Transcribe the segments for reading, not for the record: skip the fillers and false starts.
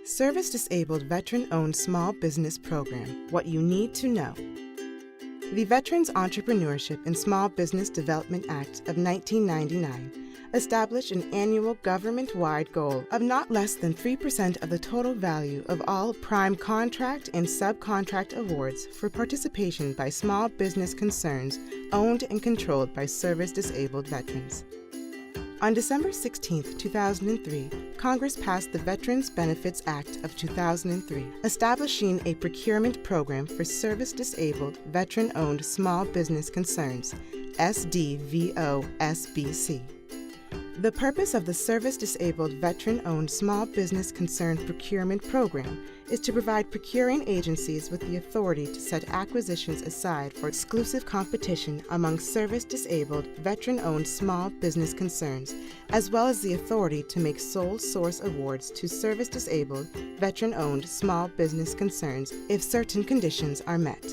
Service Disabled Veteran-Owned Small Business Program, What You Need to Know. The Veterans Entrepreneurship and Small Business Development Act of 1999 established an annual government-wide goal of not less than 3% of the total value of all prime contract and subcontract awards for participation by small business concerns owned and controlled by service-disabled veterans. On December 16, 2003, Congress passed the Veterans Benefits Act of 2003, establishing a procurement program for service-disabled, veteran-owned small business concerns, SDVOSB. The purpose of the Service-Disabled Veteran-Owned Small Business Concern Procurement Program is to provide procuring agencies with the authority to set acquisitions aside for exclusive competition among service-disabled, veteran-owned small business concerns, as well as the authority to make sole source awards to service-disabled, veteran-owned small business concerns if certain conditions are met.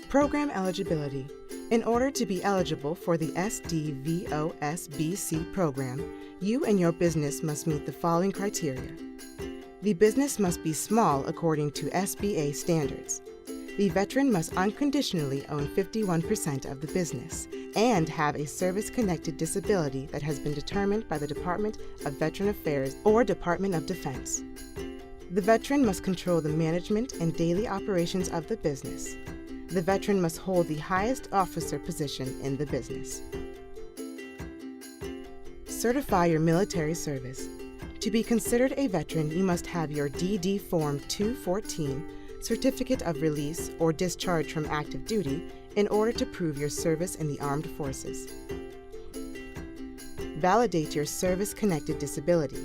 Program eligibility. In order to be eligible for the SDVOSB program, you and your business must meet the following criteria. The business must be small according to SBA standards. The veteran must unconditionally own 51% of the business and have a service-connected disability that has been determined by the Department of Veteran Affairs or Department of Defense. The veteran must control the management and daily operations of the business. The veteran must hold the highest officer position in the business. Certify your military service. To be considered a veteran, you must have your DD Form 214, Certificate of Release or Discharge from Active Duty, in order to prove your service in the Armed Forces. Validate your service-connected disability.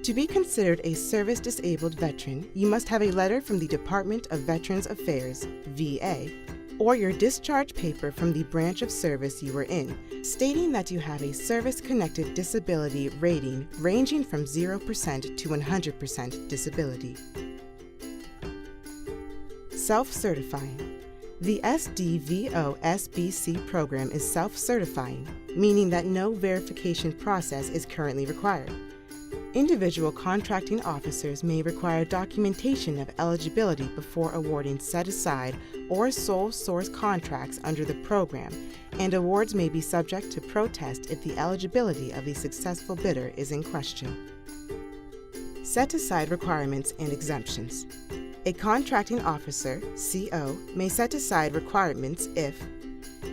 To be considered a service-disabled veteran, you must have a letter from the Department of Veterans Affairs, VA, or your discharge paper from the branch of service you were in, stating that you have a service-connected disability rating ranging from 0% to 100% disability. Self-certifying. The SDVOSB program is self-certifying, meaning that no verification process is currently required. Individual contracting officers may require documentation of eligibility before awarding set-aside or sole source contracts under the program, and awards may be subject to protest if the eligibility of the successful bidder is in question. Set-aside requirements and exemptions. A contracting officer, CO, may set aside requirements if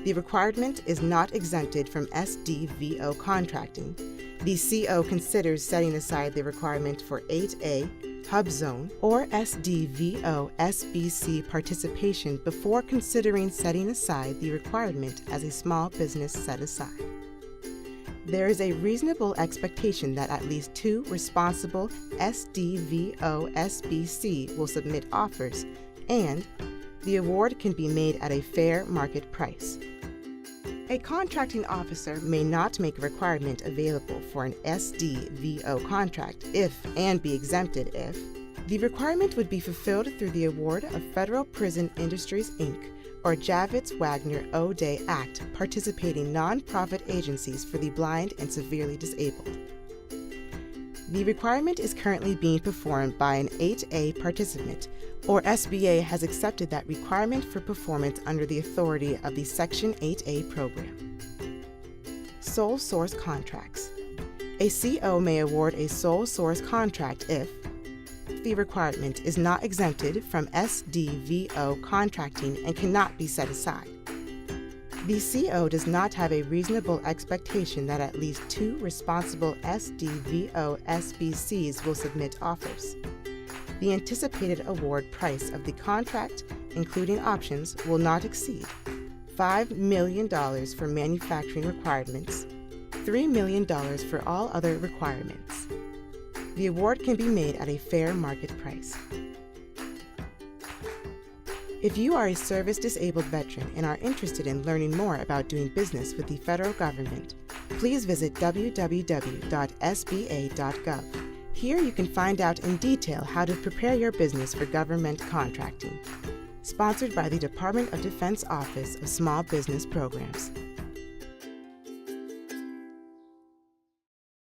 the requirement is not exempted from SDVO contracting. The CO considers setting aside the requirement for 8A, Hub Zone, or SDVOSB participation before considering setting aside the requirement as a small business set-aside. There is a reasonable expectation that at least 2 responsible SDVOSB will submit offers, and the award can be made at a fair market price. A contracting officer may not make a requirement available for an SDVO contract if, and be exempted if, the requirement would be fulfilled through the award of Federal Prison Industries, Inc., or Javits Wagner O'Day Act participating nonprofit agencies for the blind and severely disabled. The requirement is currently being performed by an 8A participant, or SBA has accepted that requirement for performance under the authority of the Section 8A program. Sole source contracts. A CO may award a sole source contract if the requirement is not exempted from SDVO contracting and cannot be set aside. The CO does not have a reasonable expectation that at least 2 responsible SDVOSBCs will submit offers. The anticipated award price of the contract, including options, will not exceed $5 million for manufacturing requirements, $3 million for all other requirements. The award can be made at a fair market price. If you are a service-disabled veteran and are interested in learning more about doing business with the federal government, please visit www.sba.gov. Here you can find out in detail how to prepare your business for government contracting. Sponsored by the Department of Defense Office of Small Business Programs.